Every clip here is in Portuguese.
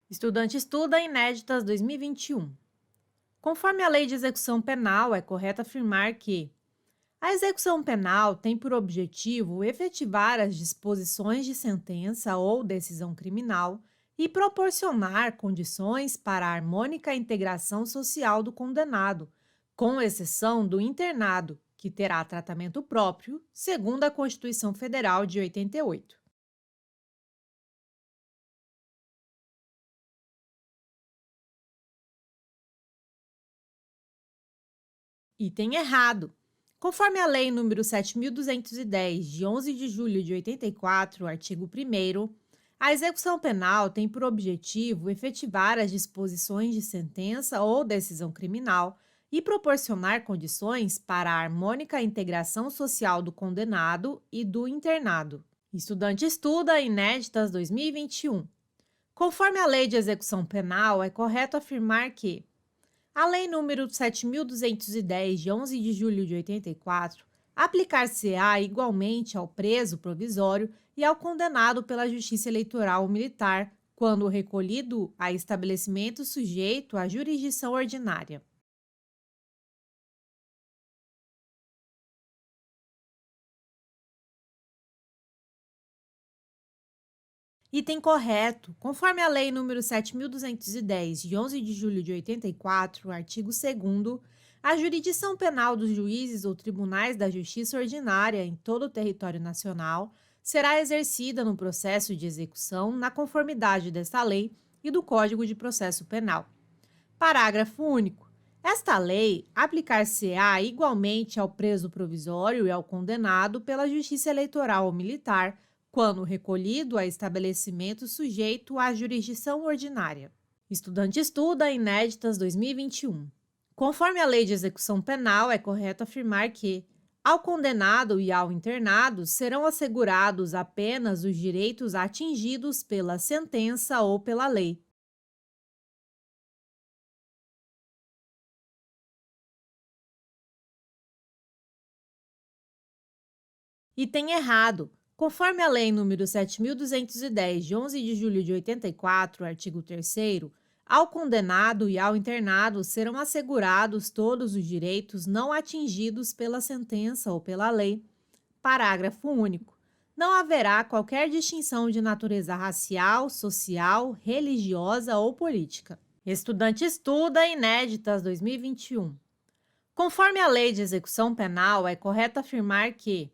Estudante estuda Inéditas 2021. Conforme a Lei de Execução Penal, é correto afirmar que a execução penal tem por objetivo efetivar as disposições de sentença ou decisão criminal e proporcionar condições para a harmônica integração social do condenado, com exceção do internado, que terá tratamento próprio, segundo a Constituição Federal de 88. Item errado. Conforme a Lei nº 7.210, de 11 de julho de 84, artigo 1º, a execução penal tem por objetivo efetivar as disposições de sentença ou decisão criminal e proporcionar condições para a harmônica integração social do condenado e do internado. Estudante estuda Inéditas 2021. Conforme a Lei de Execução Penal, é correto afirmar que a Lei nº 7.210, de 11 de julho de 84, aplicar-se-á igualmente ao preso provisório e ao condenado pela Justiça Eleitoral ou Militar, quando recolhido a estabelecimento sujeito à jurisdição ordinária. Item correto. Conforme a Lei nº 7.210, de 11 de julho de 84, artigo 2º, a jurisdição penal dos juízes ou tribunais da justiça ordinária em todo o território nacional será exercida no processo de execução na conformidade desta lei e do Código de Processo Penal. Parágrafo único. Esta lei aplicar-se-á igualmente ao preso provisório e ao condenado pela Justiça Eleitoral ou Militar, quando recolhido a estabelecimento sujeito à jurisdição ordinária. Estudante estuda Inéditas 2021. Conforme a Lei de Execução Penal, é correto afirmar que, ao condenado e ao internado, serão assegurados apenas os direitos atingidos pela sentença ou pela lei. Item errado. Conforme a Lei nº 7.210, de 11 de julho de 84, artigo 3º, ao condenado e ao internado serão assegurados todos os direitos não atingidos pela sentença ou pela lei. Parágrafo único. Não haverá qualquer distinção de natureza racial, social, religiosa ou política. Estudante estuda Inéditas 2021. Conforme a Lei de Execução Penal, é correto afirmar que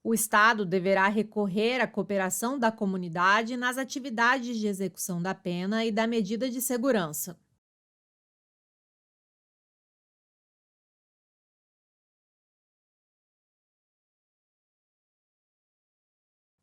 o Estado deverá recorrer à cooperação da comunidade nas atividades de execução da pena e da medida de segurança.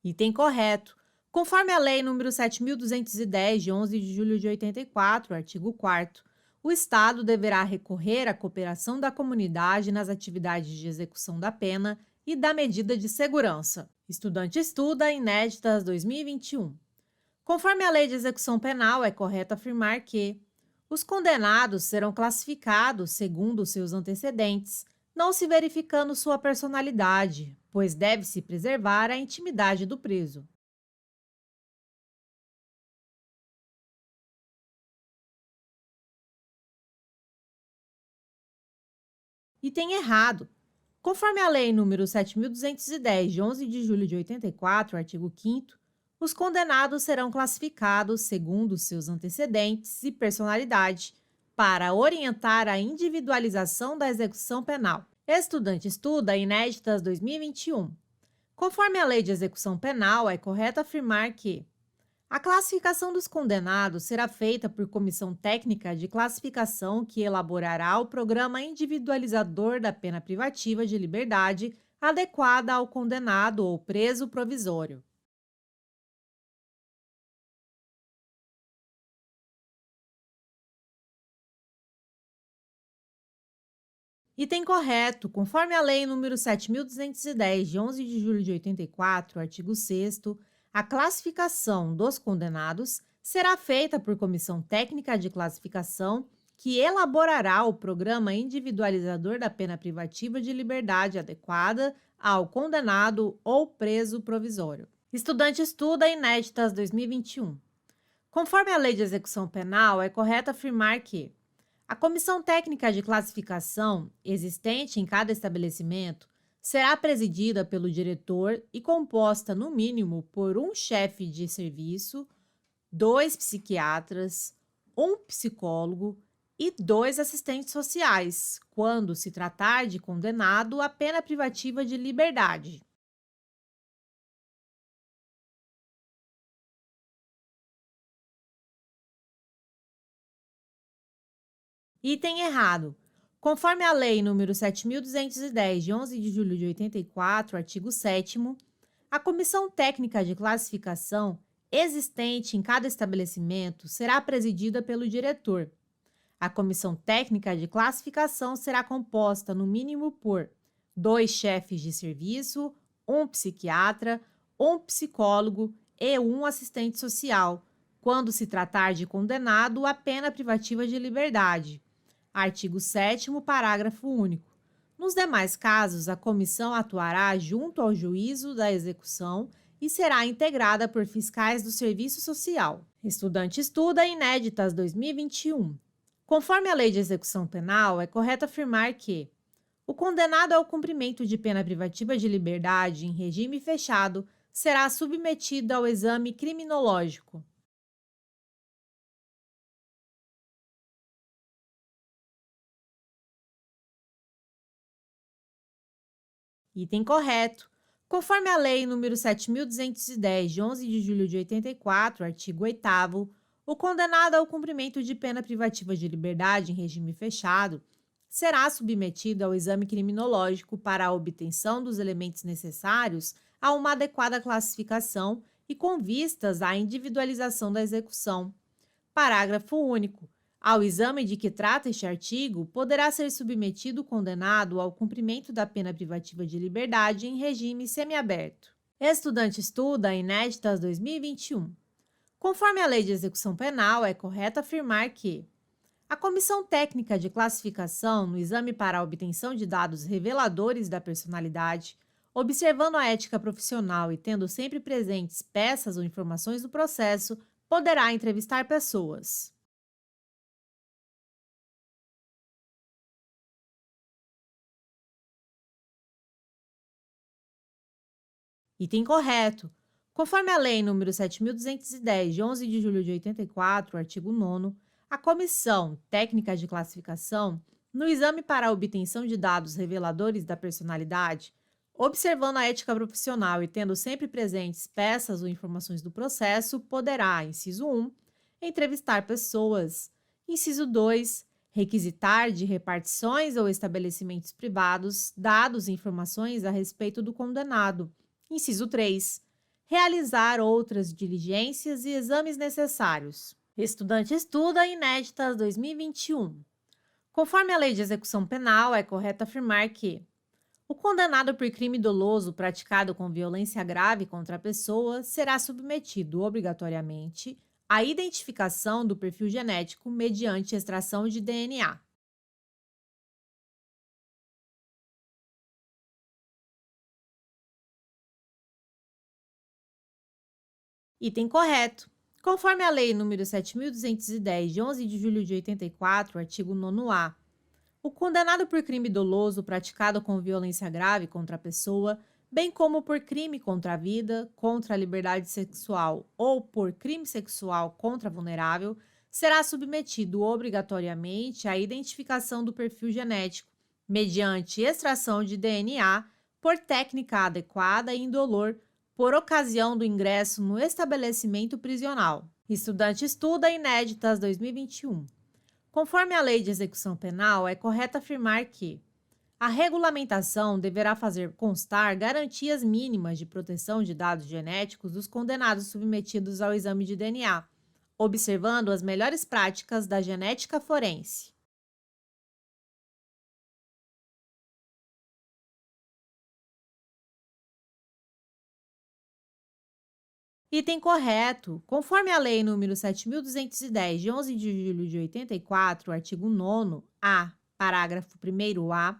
Item correto. Conforme a Lei nº 7.210, de 11 de julho de 84, artigo 4º, o Estado deverá recorrer à cooperação da comunidade nas atividades de execução da pena e da medida de segurança. Estudante estuda Inéditas 2021. Conforme a Lei de Execução Penal, é correto afirmar que os condenados serão classificados segundo seus antecedentes, não se verificando sua personalidade, pois deve-se preservar a intimidade do preso. Item errado. Conforme a Lei nº 7.210, de 11 de julho de 84, artigo 5º, os condenados serão classificados segundo seus antecedentes e personalidade para orientar a individualização da execução penal. Estudante estuda Inéditas 2021. Conforme a Lei de Execução Penal, é correto afirmar que a classificação dos condenados será feita por comissão técnica de classificação que elaborará o programa individualizador da pena privativa de liberdade adequada ao condenado ou preso provisório. Item correto. Conforme a Lei nº 7.210, de 11 de julho de 84, artigo 6º, a classificação dos condenados será feita por comissão técnica de classificação que elaborará o programa individualizador da pena privativa de liberdade adequada ao condenado ou preso provisório. Estudante estuda Inéditas 2021. Conforme a Lei de Execução Penal, é correto afirmar que a comissão técnica de classificação existente em cada estabelecimento será presidida pelo diretor e composta, no mínimo, por um chefe de serviço, dois psiquiatras, um psicólogo e dois assistentes sociais, quando se tratar de condenado à pena privativa de liberdade. Item errado. Conforme a Lei nº 7.210, de 11 de julho de 84, artigo 7º, a comissão técnica de classificação existente em cada estabelecimento será presidida pelo diretor. A comissão técnica de classificação será composta, no mínimo, por dois chefes de serviço, um psiquiatra, um psicólogo e um assistente social, quando se tratar de condenado à pena privativa de liberdade. Artigo 7º, parágrafo único. Nos demais casos, a comissão atuará junto ao juízo da execução e será integrada por fiscais do Serviço Social. Estudante estuda inéditas 2021. Conforme a Lei de Execução Penal, é correto afirmar que o condenado ao cumprimento de pena privativa de liberdade em regime fechado será submetido ao exame criminológico. Item correto. Conforme a Lei nº 7.210, de 11 de julho de 84, artigo 8º, o condenado ao cumprimento de pena privativa de liberdade em regime fechado será submetido ao exame criminológico para a obtenção dos elementos necessários a uma adequada classificação e com vistas à individualização da execução. Parágrafo único. Ao exame de que trata este artigo, poderá ser submetido o condenado ao cumprimento da pena privativa de liberdade em regime semiaberto. Estudante estuda inéditas 2021. Conforme a Lei de Execução Penal, é correto afirmar que a comissão técnica de classificação no exame para a obtenção de dados reveladores da personalidade, observando a ética profissional e tendo sempre presentes peças ou informações do processo, poderá entrevistar pessoas. Item correto. Conforme a Lei nº 7.210, de 11 de julho de 84, artigo 9º, a Comissão Técnica de Classificação, no exame para a obtenção de dados reveladores da personalidade, observando a ética profissional e tendo sempre presentes peças ou informações do processo, poderá, inciso 1, entrevistar pessoas, inciso 2, requisitar de repartições ou estabelecimentos privados dados e informações a respeito do condenado, inciso 3, realizar outras diligências e exames necessários. Estudante estuda inéditas 2021. Conforme a Lei de Execução Penal, é correto afirmar que o condenado por crime doloso praticado com violência grave contra a pessoa será submetido obrigatoriamente à identificação do perfil genético mediante extração de DNA. Item correto. Conforme a Lei nº 7.210, de 11 de julho de 84, artigo 9º-A, o condenado por crime doloso praticado com violência grave contra a pessoa, bem como por crime contra a vida, contra a liberdade sexual ou por crime sexual contra vulnerável, será submetido obrigatoriamente à identificação do perfil genético, mediante extração de DNA, por técnica adequada e indolor, por ocasião do ingresso no estabelecimento prisional. Estudante estuda inéditas 2021. Conforme a Lei de Execução Penal, é correto afirmar que a regulamentação deverá fazer constar garantias mínimas de proteção de dados genéticos dos condenados submetidos ao exame de DNA, observando as melhores práticas da genética forense. Item correto. Conforme a Lei nº 7.210, de 11 de julho de 84, artigo 9º-A, parágrafo 1º-A,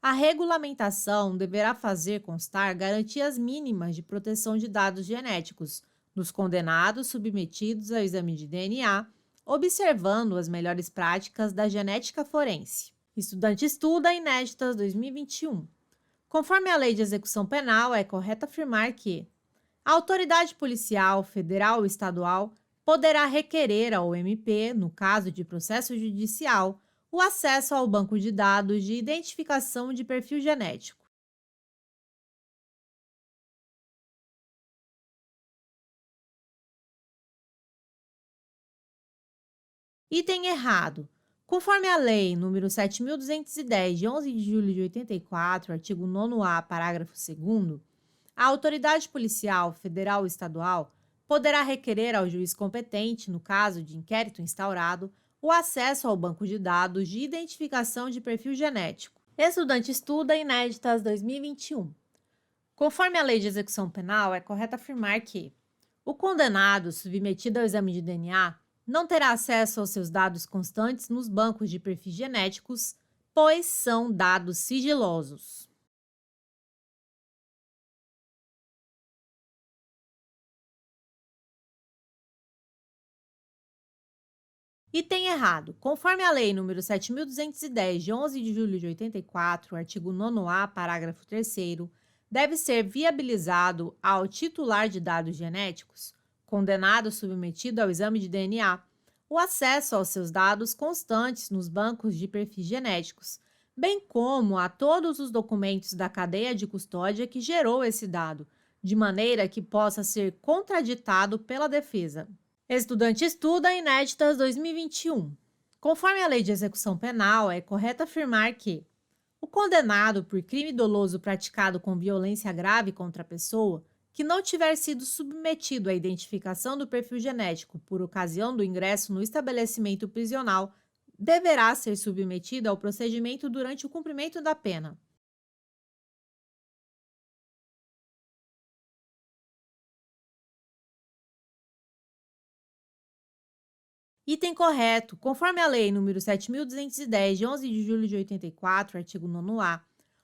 a regulamentação deverá fazer constar garantias mínimas de proteção de dados genéticos, dos condenados submetidos ao exame de DNA, observando as melhores práticas da genética forense. Estudante estuda inéditas 2021. Conforme a Lei de Execução Penal, é correto afirmar que a autoridade policial, federal ou estadual poderá requerer ao MP, no caso de processo judicial, o acesso ao banco de dados de identificação de perfil genético. Item errado. Conforme a Lei nº 7.210, de 11 de julho de 84, artigo 9º-A, parágrafo 2º, a autoridade policial, federal ou estadual poderá requerer ao juiz competente, no caso de inquérito instaurado, o acesso ao banco de dados de identificação de perfil genético. Estudante estuda inéditas 2021. Conforme a Lei de Execução Penal, é correto afirmar que o condenado submetido ao exame de DNA não terá acesso aos seus dados constantes nos bancos de perfis genéticos, pois são dados sigilosos. Item errado. Conforme a Lei nº 7.210, de 11 de julho de 84, artigo 9º-A, parágrafo 3º, deve ser viabilizado ao titular de dados genéticos, condenado submetido ao exame de DNA, o acesso aos seus dados constantes nos bancos de perfis genéticos, bem como a todos os documentos da cadeia de custódia que gerou esse dado, de maneira que possa ser contraditado pela defesa. Estudante estuda inéditas 2021. Conforme a Lei de Execução Penal, é correto afirmar que o condenado por crime doloso praticado com violência grave contra a pessoa, que não tiver sido submetido à identificação do perfil genético por ocasião do ingresso no estabelecimento prisional, deverá ser submetido ao procedimento durante o cumprimento da pena. Item correto. Conforme a Lei nº 7.210, de 11 de julho de 84, artigo 9º-A,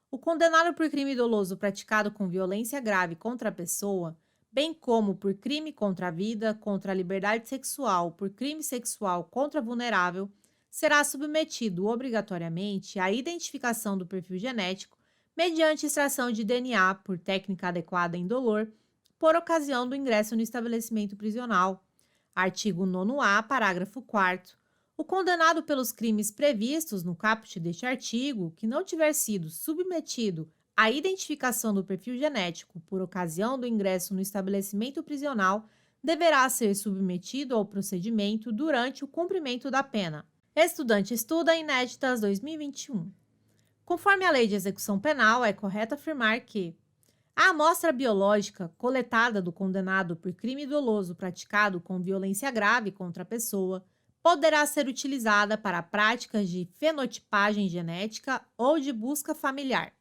o condenado por crime doloso praticado com violência grave contra a pessoa, bem como por crime contra a vida, contra a liberdade sexual, por crime sexual contra vulnerável, será submetido obrigatoriamente à identificação do perfil genético mediante extração de DNA por técnica adequada em indolor, por ocasião do ingresso no estabelecimento prisional. Artigo 9º-A, parágrafo 4º. O condenado pelos crimes previstos no caput deste artigo, que não tiver sido submetido à identificação do perfil genético por ocasião do ingresso no estabelecimento prisional, deverá ser submetido ao procedimento durante o cumprimento da pena. Estudante estuda inéditas 2021. Conforme a Lei de Execução Penal, é correto afirmar que a amostra biológica coletada do condenado por crime doloso praticado com violência grave contra a pessoa poderá ser utilizada para práticas de fenotipagem genética ou de busca familiar.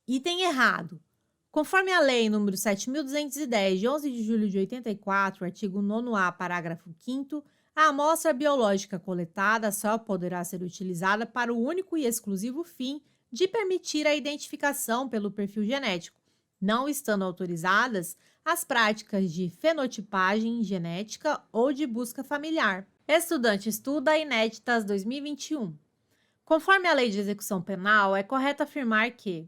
Item errado. Conforme a Lei nº 7.210, de 11 de julho de 84, artigo 9º-A, parágrafo 5º, a amostra biológica coletada só poderá ser utilizada para o único e exclusivo fim de permitir a identificação pelo perfil genético, não estando autorizadas as práticas de fenotipagem genética ou de busca familiar. Estudante estuda inéditas 2021. Conforme a Lei de Execução Penal, é correto afirmar que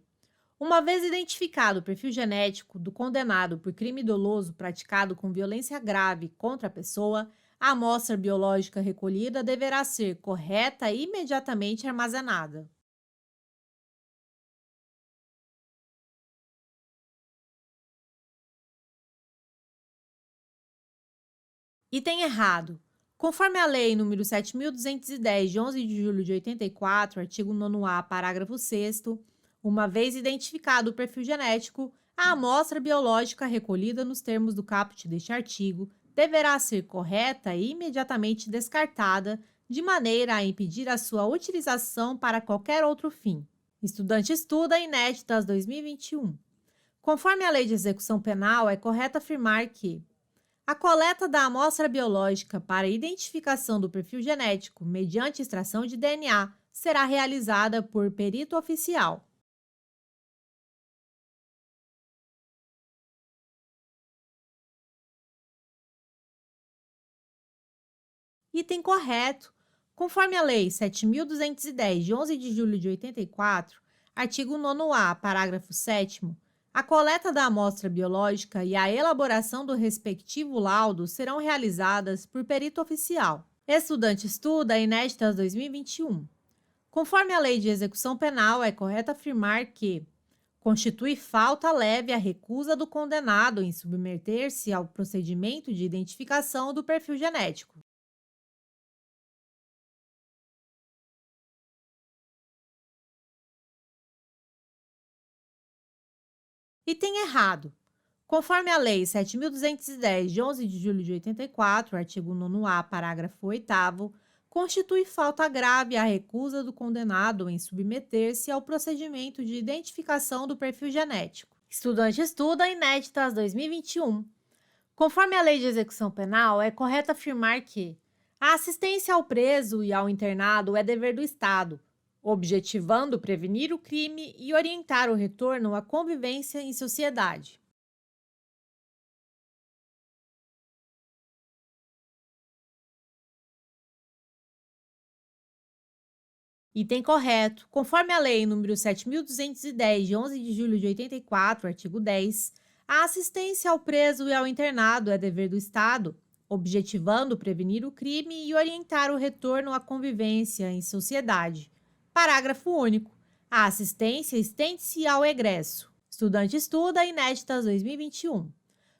uma vez identificado o perfil genético do condenado por crime doloso praticado com violência grave contra a pessoa, a amostra biológica recolhida deverá ser correta e imediatamente armazenada. Item errado. Conforme a Lei nº 7.210, de 11 de julho de 84, artigo 9º-A, parágrafo 6º, uma vez identificado o perfil genético, a amostra biológica recolhida nos termos do caput deste artigo deverá ser correta e imediatamente descartada, de maneira a impedir a sua utilização para qualquer outro fim. Estudante estuda inéditas 2021. Conforme a Lei de Execução Penal, é correto afirmar que a coleta da amostra biológica para identificação do perfil genético mediante extração de DNA será realizada por perito oficial. Item correto. Conforme a Lei 7.210, de 11 de julho de 84, artigo 9º-A, parágrafo 7º, a coleta da amostra biológica e a elaboração do respectivo laudo serão realizadas por perito oficial. Estudante estuda inéditas 2021. Conforme a Lei de Execução Penal, é correto afirmar que constitui falta leve a recusa do condenado em submeter-se ao procedimento de identificação do perfil genético. Item errado. Conforme a Lei 7.210, de 11 de julho de 84, artigo 9º-A, parágrafo 8º, constitui falta grave a recusa do condenado em submeter-se ao procedimento de identificação do perfil genético. Estudante estuda inéditas 2021. Conforme a Lei de Execução Penal, é correto afirmar que a assistência ao preso e ao internado é dever do Estado, objetivando prevenir o crime e orientar o retorno à convivência em sociedade. Item correto. Conforme a Lei nº 7.210, de 11 de julho de 84, artigo 10, a assistência ao preso e ao internado é dever do Estado, objetivando prevenir o crime e orientar o retorno à convivência em sociedade. Parágrafo único. A assistência estende-se ao egresso. Estudante estuda inéditas 2021.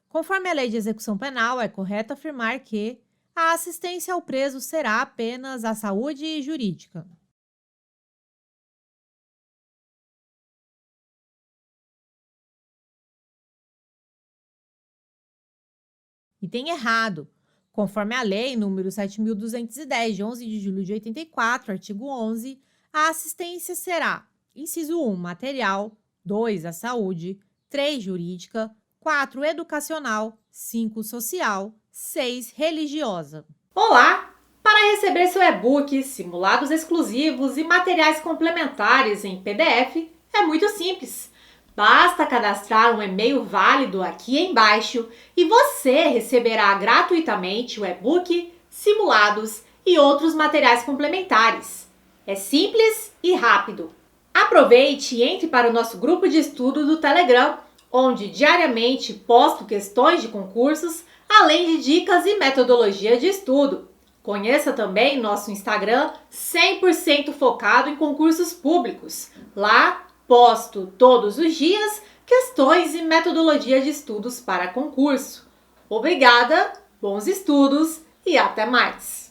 Conforme a Lei de Execução Penal, é correto afirmar que a assistência ao preso será apenas à saúde jurídica. Item errado. Conforme a Lei nº 7.210, de 11 de julho de 84, artigo 11, a assistência será: inciso 1, material; 2, a saúde; 3, jurídica; 4, educacional; 5, social; 6, religiosa. Olá! Para receber seu e-book, simulados exclusivos e materiais complementares em PDF, é muito simples. Basta cadastrar um e-mail válido aqui embaixo e você receberá gratuitamente o e-book, simulados e outros materiais complementares. É simples e rápido. Aproveite e entre para o nosso grupo de estudo do Telegram, onde diariamente posto questões de concursos, além de dicas e metodologia de estudo. Conheça também nosso Instagram 100% focado em concursos públicos. Lá posto todos os dias questões e metodologia de estudos para concurso. Obrigada, bons estudos e até mais!